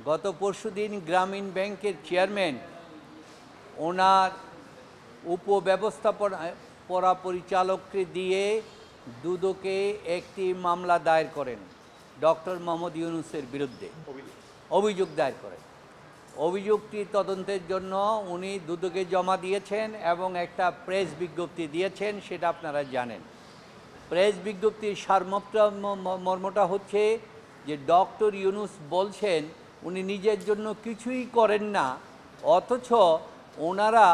গত পরশুদিন গ্রামীণ ব্যাংকের চেয়ারম্যান ওনার উপব্যবস্থাপনা পরিচালককে দিয়ে দুদকে একটি মামলা দায়ের করেন ডক্টর মোহাম্মদ ইউনূসের বিরুদ্ধে অভিযোগ দায়ের করেন। অভিযোগটি তদন্তের জন্য উনি দুদকে জমা দিয়েছেন এবং একটা প্রেস বিজ্ঞপ্তি দিয়েছেন, সেটা আপনারা জানেন। প্রেস বিজ্ঞপ্তির মর্মটা হচ্ছে যে ডক্টর ইউনূস বলছেন উনি নিজের জন্য কিছুই করেন না, অথচ ওনারা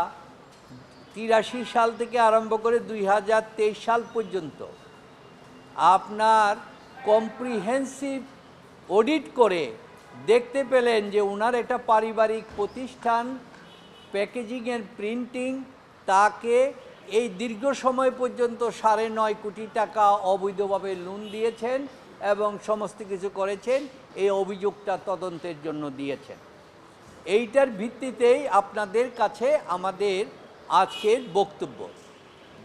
83 সাল থেকে আরম্ভ করে 2023 সাল পর্যন্ত আপনার কম্প্রিহেন্সিভ অডিট করে দেখতে পেলেন যে ওনার একটা পারিবারিক প্রতিষ্ঠান প্যাকেজিং এন্ড প্রিন্টিং তাকে এই দীর্ঘ সময় পর্যন্ত 9.5 কোটি টাকা অবৈধভাবে লোন দিয়েছেন এবং সমস্ত কিছু করেছেন। এই অভিযোগটা তদন্তের জন্য দিয়েছেন। এইটার ভিত্তিতেই আপনাদের কাছে আমাদের আজকের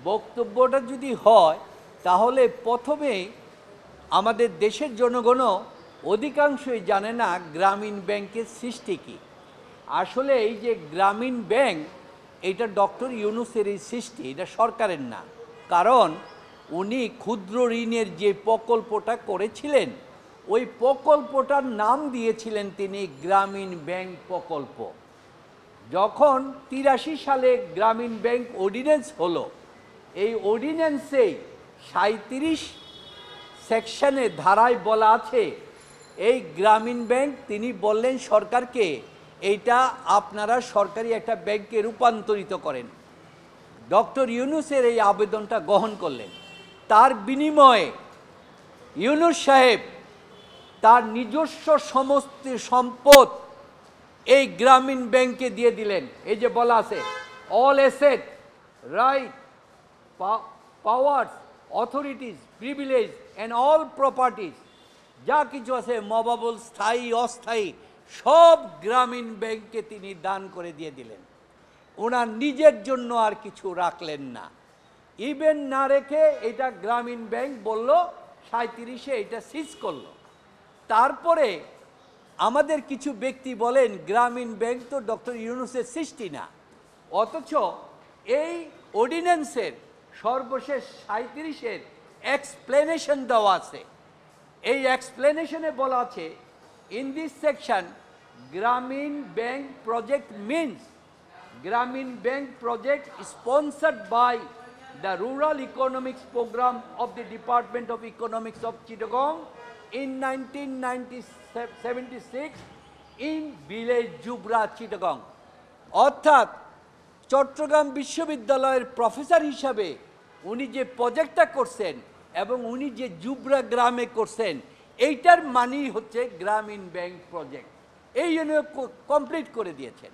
বক্তব্যটা যদি হয়, তাহলে প্রথমেই আমাদের দেশের জনগণও অধিকাংশই জানে না গ্রামীণ ব্যাংকের সৃষ্টি কী। আসলে এই যে গ্রামীণ ব্যাংক, এটা ডক্টর ইউনূসেরই সৃষ্টি, এটা সরকারের না। কারণ উনি ক্ষুদ্র ঋণের যে প্রকল্পটা করেছিলেন, ওই প্রকল্পটার নাম দিয়েছিলেন তিনি গ্রামীণ ব্যাংক প্রকল্প। যখন 83 সালে গ্রামীণ ব্যাংক অর্ডিন্যান্স হলো, এই অর্ডিন্যান্সেই 37 সেকশনে ধারায় বলা আছে এই গ্রামীণ ব্যাংক, তিনি বললেন সরকারকে এইটা আপনারা সরকারি একটা ব্যাংকে রূপান্তরিত করেন। ডক্টর ইউনূসের এই আবেদনটা গ্রহণ করলেন। তার বিনিময়ে ইউনূস সাহেব তার নিজস্ব সমস্ত সম্পদ এই গ্রামীণ ব্যাংকে দিয়ে দিলেন। এই যে বলা আছে all asset, right, powers, authorities, privilege and all properties, যা কিছু আছে মবাবল, স্থায়ী অস্থায়ী, সব গ্রামীণ ব্যাংকে তিনি দান করে দিয়ে দিলেন। ওনার নিজের জন্য আর কিছু রাখলেন না। ইভেন না রেখে এটা গ্রামীণ ব্যাংক বলল 37-এ এটা সিজ করলো। তারপরে আমাদের কিছু ব্যক্তি বলেন গ্রামীণ ব্যাংক তো ডক্টর ইউনূসের সৃষ্টি না, অথচ এই অর্ডিন্যান্সের সর্বশেষ 37-এর এক্সপ্লেনেশন দেওয়া আছে। এই এক্সপ্লেনেশনে বলা আছে, in this section Grameen bank project means Grameen bank project sponsored by the Rural Economics Program of the Department of Economics of Chittagong in 1976 in village Jubra, Chittagong. অর্থাৎ চট্টগ্রাম বিশ্ববিদ্যালয়ের প্রফেসর হিসাবে উনি যে প্রজেক্টটা করছেন এবং উনি যে জুবরা গ্রামে করছেন, এইটার মানেই হচ্ছে গ্রামীণ ব্যাংক প্রজেক্ট। এই জন্য কমপ্লিট করে দিয়েছেন।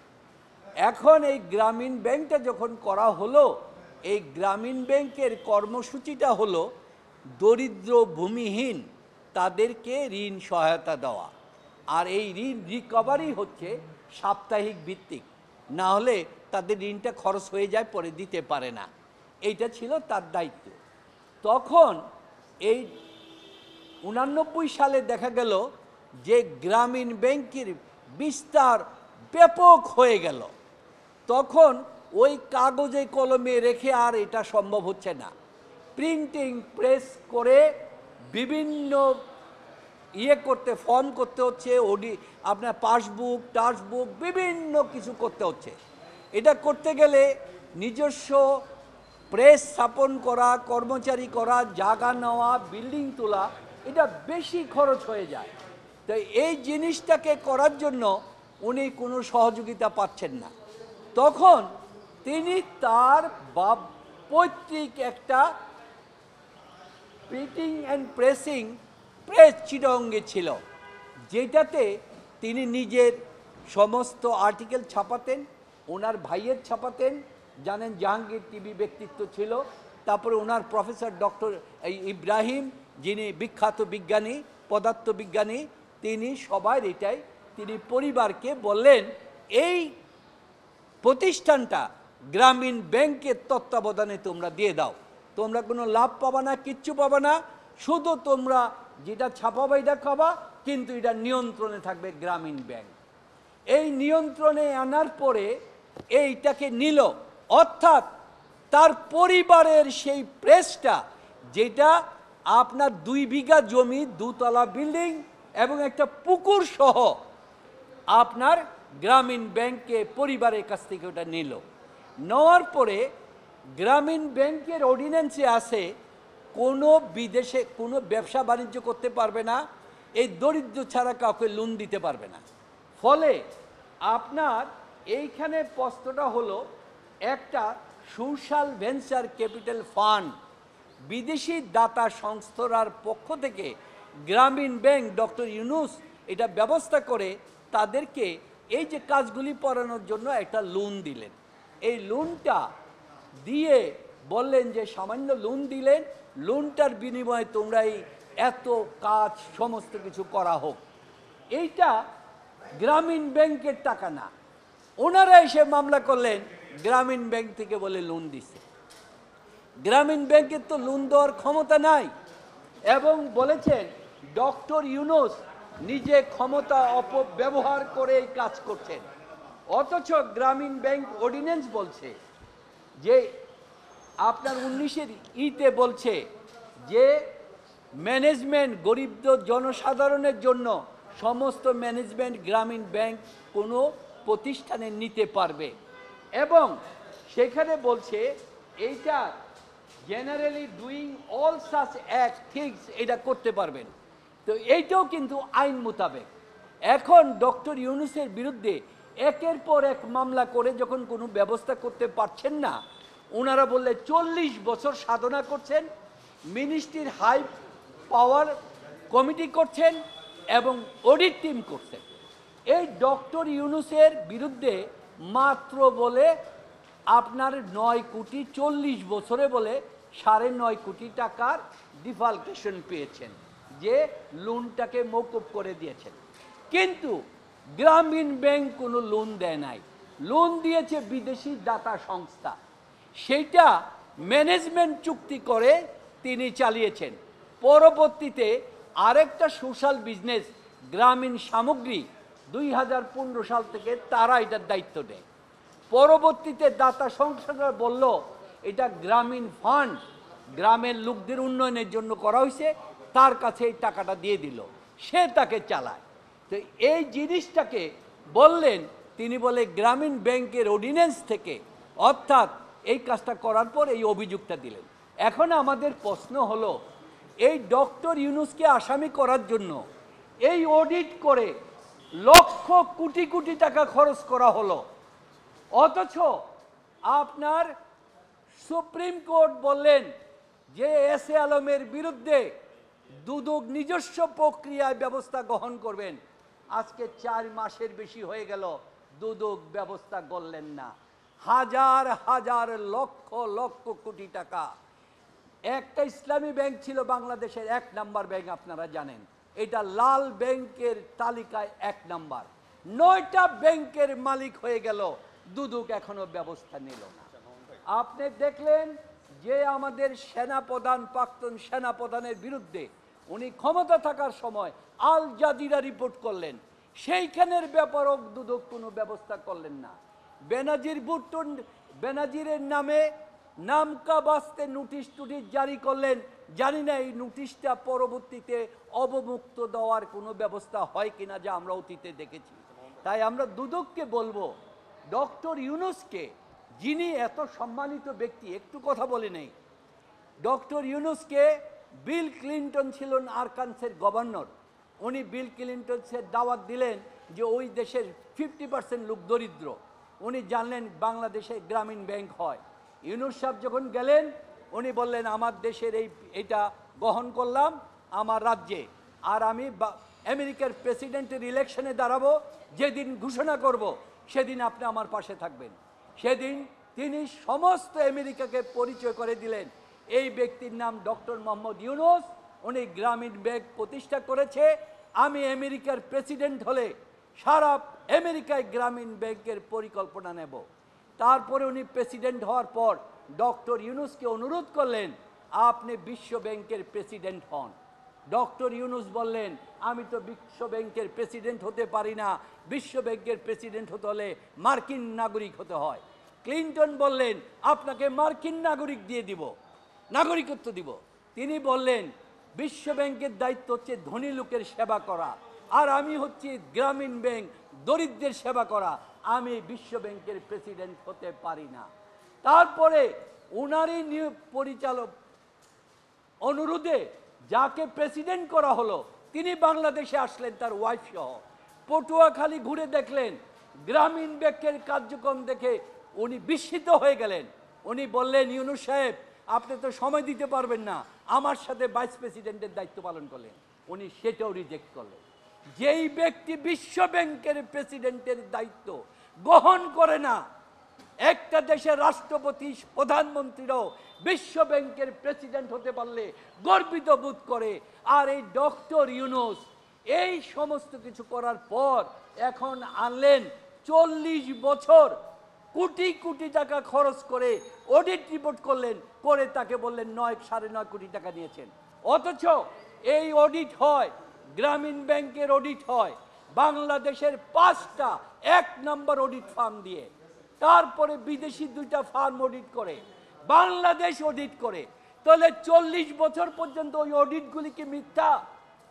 এখন এই গ্রামীণ ব্যাংকটা যখন করা হলো, এই গ্রামীণ ব্যাংকের কর্মসূচিটা হলো দরিদ্র ভূমিহীন তাদেরকে ঋণ সহায়তা দেওয়া। আর এই ঋণ রিকভারি হচ্ছে সাপ্তাহিক ভিত্তিক, না হলে তাদের ঋণটা খরচ হয়ে যায়, পরে দিতে পারে না। এইটা ছিল তার দায়িত্ব। তখন এই 89 সালে দেখা গেল যে গ্রামীণ ব্যাংকের বিস্তার ব্যাপক হয়ে গেল। তখন ওই কাগজে কলমে রেখে আর এটা সম্ভব হচ্ছে না। প্রিন্টিং প্রেস করে বিভিন্ন করতে, ফর্ম করতে হচ্ছে, আপনার পাসবুক, টাসবুক, বিভিন্ন কিছু করতে হচ্ছে। এটা করতে গেলে নিজস্ব প্রেস স্থাপন করা, কর্মচারী করা, জায়গা নেওয়া, বিল্ডিং তোলা, এটা বেশি খরচ হয়ে যায়। তো এই জিনিসটাকে করার জন্য উনি কোনো সহযোগিতা পাচ্ছেন না। তখন তিনি তার পৈতৃক একটা প্রিন্টিং অ্যান্ড প্রেসিং প্রেস চিটাগংয়ে ছিল, যেটাতে তিনি নিজের সমস্ত আর্টিকেল ছাপাতেন, ওনার ভাইয়ের ছাপাতেন। জানেন জাহাঙ্গীর টিভি ব্যক্তিত্ব ছিল। তারপরে ওনার প্রফেসর ডক্টর ইব্রাহিম, যিনি বিখ্যাত বিজ্ঞানী, পদার্থবিজ্ঞানী, তিনি সবাই এটাই, তিনি পরিবারকে বললেন এই প্রতিষ্ঠানটা গ্রামীণ ব্যাংকের তত্ত্বাবধানে তোমরা দিয়ে দাও, তোমরা কোনো লাভ পাবা না, কিচ্ছু পাবা না, শুধু তোমরা যেটা ছাপাবা এটা খাবা, কিন্তু এটা নিয়ন্ত্রণে থাকবে গ্রামীণ ব্যাংক। এই নিয়ন্ত্রণে আনার পরে এইটাকে নিল, অর্থাৎ তার পরিবারের সেই প্রেসটা, যেটা আপনার 2 বিঘা জমি, 2 তলা বিল্ডিং এবং একটা পুকুর সহ আপনার গ্রামীণ ব্যাংকে পরিবারের কাছ থেকে ওটা নিল। নেওয়ার পরে গ্রামীণ ব্যাংকের অর্ডিন্যান্সে আছে কোনো বিদেশে কোনো ব্যবসা বাণিজ্য করতে পারবে না, এই দরিদ্র ছাড়া কাউকে লোন দিতে পারবে না। ফলে আপনার এইখানে প্রশ্নটা হলো, একটা সোশ্যাল ভেঞ্চার ক্যাপিটাল ফান্ড বিদেশি দাতা সংস্থার পক্ষ থেকে গ্রামীণ ব্যাংক ডক্টর ইউনূস এটা ব্যবস্থা করে তাদেরকে এই যে কাজগুলি করানোর জন্য একটা লোন দিলেন। এই লোনটা দিয়ে বললেন যে সামান্য লোন দিলেন, লোনটার বিনিময়ে তোমরা এই এত কাজ সমস্ত কিছু করা হোক। এইটা গ্রামীণ ব্যাংকের টাকা না, ওনারা এসে মামলা করলেন গ্রামীণ ব্যাংক থেকে বলে লোন দিছে। গ্রামীণ ব্যাংকের তো লোন দেওয়ার ক্ষমতা নাই, এবং বলেছেন ডক্টর ইউনূস নিজে ক্ষমতা অপব্যবহার করে এই কাজ করছেন। অথচ গ্রামীণ ব্যাংক অর্ডিন্যান্স বলছে যে আপনার 19-এর ইতে বলছে যে ম্যানেজমেন্ট গরিব জনসাধারণের জন্য সমস্ত ম্যানেজমেন্ট গ্রামীণ ব্যাংক কোনো প্রতিষ্ঠানে নিতে পারবে, এবং সেখানে বলছে এইটা generally doing all such act things এটা করতে পারবেন। তো এইটাও কিন্তু আইন মোতাবেক। এখন ডক্টর ইউনূসের বিরুদ্ধে একের পর এক মামলা করে যখন কোনো ব্যবস্থা করতে পারছেন না, ওনারা বললে 40 বছর সাধনা করছেন, মিনিস্ট্রির হাই পাওয়ার কমিটি করছেন এবং অডিট টিম করছেন। এই ডক্টর ইউনূসের বিরুদ্ধে মাত্র বলে আপনার 9 কোটি 40 বছরে বলে 9.5 কোটি টাকার ডিফালকেশন পেয়েছেন, যে লোনটাকে মওকুফ করে দিয়েছেন। কিন্তু গ্রামীণ ব্যাংক কোনো লোন দেয় নাই, লোন দিয়েছে বিদেশি দাতা সংস্থা। সেইটা ম্যানেজমেন্ট চুক্তি করে তিনি চালিয়েছেন। পরবর্তীতে আরেকটা সোশ্যাল বিজনেস গ্রামীণ সামগ্রী 2015 সাল থেকে তারা এটার দায়িত্ব নেয়। পরবর্তীতে দাতা সংস্থাটা বলল এটা গ্রামীণ ফান্ড, গ্রামের লোকদের উন্নয়নের জন্য করা হয়েছে, তার কাছে এই টাকাটা দিয়ে দিল, সে তাকে চালায়। তো এই জিনিসটাকে বললেন তিনি, বলে গ্রামীণ ব্যাংকের অর্ডিন্যান্স থেকে, অর্থাৎ এই কাজটা করার পর এই অভিযোগটা দিলেন। এখন আমাদের প্রশ্ন হলো, এই ডক্টর ইউনূসকে আসামি করার জন্য এই অডিট করে লক্ষ কোটি কোটি টাকা খরচ করা হলো, অথচ আপনার সুপ্রিম কোর্ট বললেন যে এস এ আলমের বিরুদ্ধে দুদক নিজস্ব প্রক্রিয়ায় ব্যবস্থা গ্রহণ করবেন। আজকে 4 মাসের বেশি হয়ে গেল, দুদক ব্যবস্থা করলেন না। হাজার হাজার লক্ষ লক্ষ কোটি টাকা। একটা ইসলামী ব্যাংক ছিল বাংলাদেশের 1 নাম্বার ব্যাংক, আপনারা জানেন, এটা লাল ব্যাংকের তালিকায় 1 নাম্বার। 9টা ব্যাংকের মালিক হয়ে গেল, দুদক এখনো ব্যবস্থা নিল না। আপনি দেখলেন যে আমাদের সেনাপ্রধান, প্রাক্তন সেনাপ্রধানের বিরুদ্ধে উনি ক্ষমতা থাকার সময় আল জাজিরা রিপোর্ট করলেন, সেইখানের ব্যাপারও দুদক কোনো ব্যবস্থা করলেন না। বেনাজির ভুট্টো, বেনাজিরের নামে নামকা বাস্তে নোটিশ টুটিশ জারি করলেন, জানি না এই নোটিশটা পরবর্তীতে অবমুক্ত দেওয়ার কোনো ব্যবস্থা হয় কিনা, যা আমরা অতীতে দেখেছি। তাই আমরা দুদককে বলবো, ডক্টর ইউনূসকে, যিনি এত সম্মানিত ব্যক্তি, একটু কথা বলে নেই, ডক্টর ইউনূসকে বিল ক্লিন্টন ছিলেন আরকানসের গভর্নর, উনি বিল ক্লিন্টনের দাওয়াত দিলেন যে ওই দেশের 50% লোক দরিদ্র, উনি জানলেন বাংলাদেশে গ্রামীণ ব্যাংক হয়। ইউনূস সাহেব যখন গেলেন, উনি বললেন আমার দেশের এইটা গ্রহণ করলাম আমার রাজ্যে, আর আমি আমেরিকার প্রেসিডেন্টের ইলেকশনে দাঁড়াবো, যেদিন ঘোষণা করব সেদিন আপনি আমার পাশে থাকবেন। সেদিন তিনি সমস্ত আমেরিকাকে পরিচয় করে দিলেন, এই ব্যক্তির নাম ডক্টর মোহাম্মদ ইউনূস, উনি গ্রামীণ ব্যাংক প্রতিষ্ঠা করেছে, আমি আমেরিকার প্রেসিডেন্ট হলে সারা আমেরিকায় গ্রামীণ ব্যাংকের পরিকল্পনা নেব। তারপরে উনি প্রেসিডেন্ট হওয়ার পর ডক্টর ইউনূসকে অনুরোধ করলেন, আপনি বিশ্ব ব্যাংকের প্রেসিডেন্ট হন। ডক্টর ইউনূস বললেন আমি তো বিশ্ব ব্যাংকের প্রেসিডেন্ট হতে পারি না, বিশ্ব ব্যাংকের প্রেসিডেন্ট হতে হলে মার্কিন নাগরিক হতে হয়। ক্লিন্টন বললেন আপনাকে মার্কিন নাগরিক দিয়ে দিব, নাগরিকত্ব দিব। তিনি বললেন বিশ্ব ব্যাংকের দায়িত্ব হচ্ছে ধনী লোকের সেবা করা, আর আমি হচ্ছি গ্রামীণ ব্যাংক দরিদ্রের সেবা করা, আমি বিশ্ব ব্যাংকের প্রেসিডেন্ট হতে পারি না। তারপরে উনারই পরিচালক অনুরোধে যাকে প্রেসিডেন্ট করা হলো তিনি বাংলাদেশে আসলেন তার ওয়াইফ সহ। পটুয়াখালী ঘুরে দেখলেন, গ্রামীণ ব্যাংকের কার্যক্রম দেখে উনি বিস্মিত হয়ে গেলেন। উনি বললেন ইউনূস সাহেব আপনি তো সময় দিতে পারবেন না, আমার সাথে ভাইস প্রেসিডেন্টের দায়িত্ব পালন করলেন। উনি সেটাও রিজেক্ট করলেন। যেই ব্যক্তি বিশ্ব ব্যাংকের প্রেসিডেন্টের দায়িত্ব গ্রহণ করে না, একটা দেশের রাষ্ট্রপতি প্রধানমন্ত্রীরাও বিশ্ব ব্যাংকের প্রেসিডেন্ট হতে পারলে গর্বিত বোধ করে। আর এই ডক্টর ইউনূস এই সমস্ত কিছু করার পর এখন আনলেন 40 বছর কোটি কোটি টাকা খরচ করে অডিট রিপোর্ট করলেন, করে তাকে বললেন 9.5 কোটি টাকা নিয়েছেন। অথচ এই অডিট হয়, গ্রামীণ ব্যাংকের অডিট হয় বাংলাদেশের 5টা 1 নম্বর অডিট ফার্ম দিয়ে, তারপরে বিদেশি 2টা ফার্ম অডিট করে, বাংলাদেশ অডিট করে। তাহলে 40 বছর পর্যন্ত ওই অডিটগুলিকে মিথ্যা,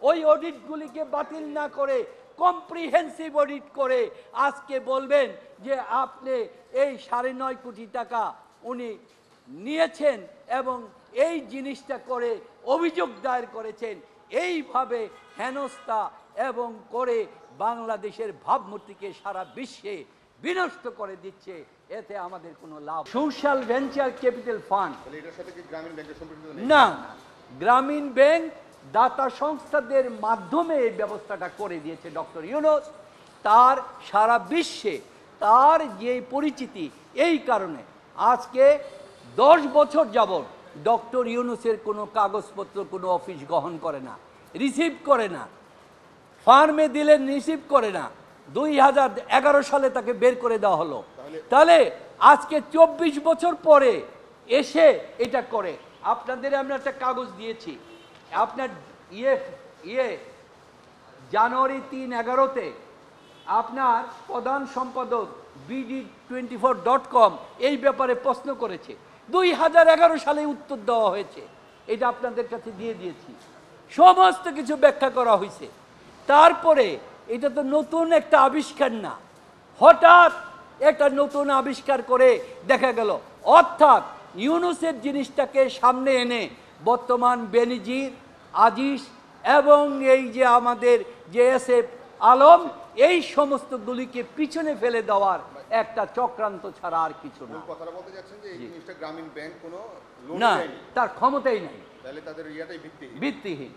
ওই অডিটগুলিকে বাতিল না করে কম্প্রিহেন্সিভ অডিট করে আজকে বলবেন যে আপনি এই 9.5 কোটি টাকা উনি নিয়েছেন এবং এই জিনিসটা করে অভিযোগ দায়ের করেছেন। এইভাবে হেনস্থা এবং করে বাংলাদেশের ভাবমূর্তিকে সারা বিশ্বে বিনষ্ট করে দিচ্ছে। এতে আমাদের কোনো লাভ। সোশ্যাল ভেঞ্চার ক্যাপিটাল ফান্ড এটার সাথে কি গ্রামীণ ব্যাংকের সম্পর্ক নেই? না, গ্রামীণ ব্যাংক দাতা সংস্থাদের মাধ্যমে এই ব্যবস্থাটা করে দিয়েছে ডক্টর ইউনূস। তার সারা বিশ্বে তার যে পরিচিতি, এই কারণে আজকে 10 বছর যাবত ডক্টর ইউনূসের কোনো কাগজপত্র কোনো অফিস গ্রহণ করে না, রিসিভ করে না। ফার্মে দিলেন রিসিভ করে না। 2011 সালে তাকে বের করে দেওয়া হলো। তাহলে আজকে 24 বছর পরে এসে এটা করে। আপনাদের আমরা একটা কাগজ দিয়েছি, আপনার জানুয়ারি 3-11-তে আপনার প্রধান সম্পাদক bd24.com এই ব্যাপারে প্রশ্ন করেছে। 2011 সালে উত্তর দেওয়া হয়েছে, এটা আপনাদের কাছে দিয়ে দিয়েছি, সমস্ত কিছু ব্যাখ্যা করা হয়েছে। তারপরে এটা তো নতুন একটা আবিষ্কার না, হঠাৎ একটা নতুন আবিষ্কার করে দেখা গেল। অর্থাৎ ইউনূসের জিনিসটাকে সামনে এনে বর্তমান বেনজির, আজিজ এবং এই যে আমাদের যে এসএফ আলম, এই সমস্তগুলিকে পিছনে ফেলে দেওয়ার একটা চক্রান্ত ছাড়া আর কিছু না। কথাটা বলতে যাচ্ছেন যে এই জিনিসটা গ্রামীণ ব্যাংক কোনো লোন না, দেয়নি, তার ক্ষমতাই নাই, তাহলে তাদের ইয়াটাই ভিত্তিহীন।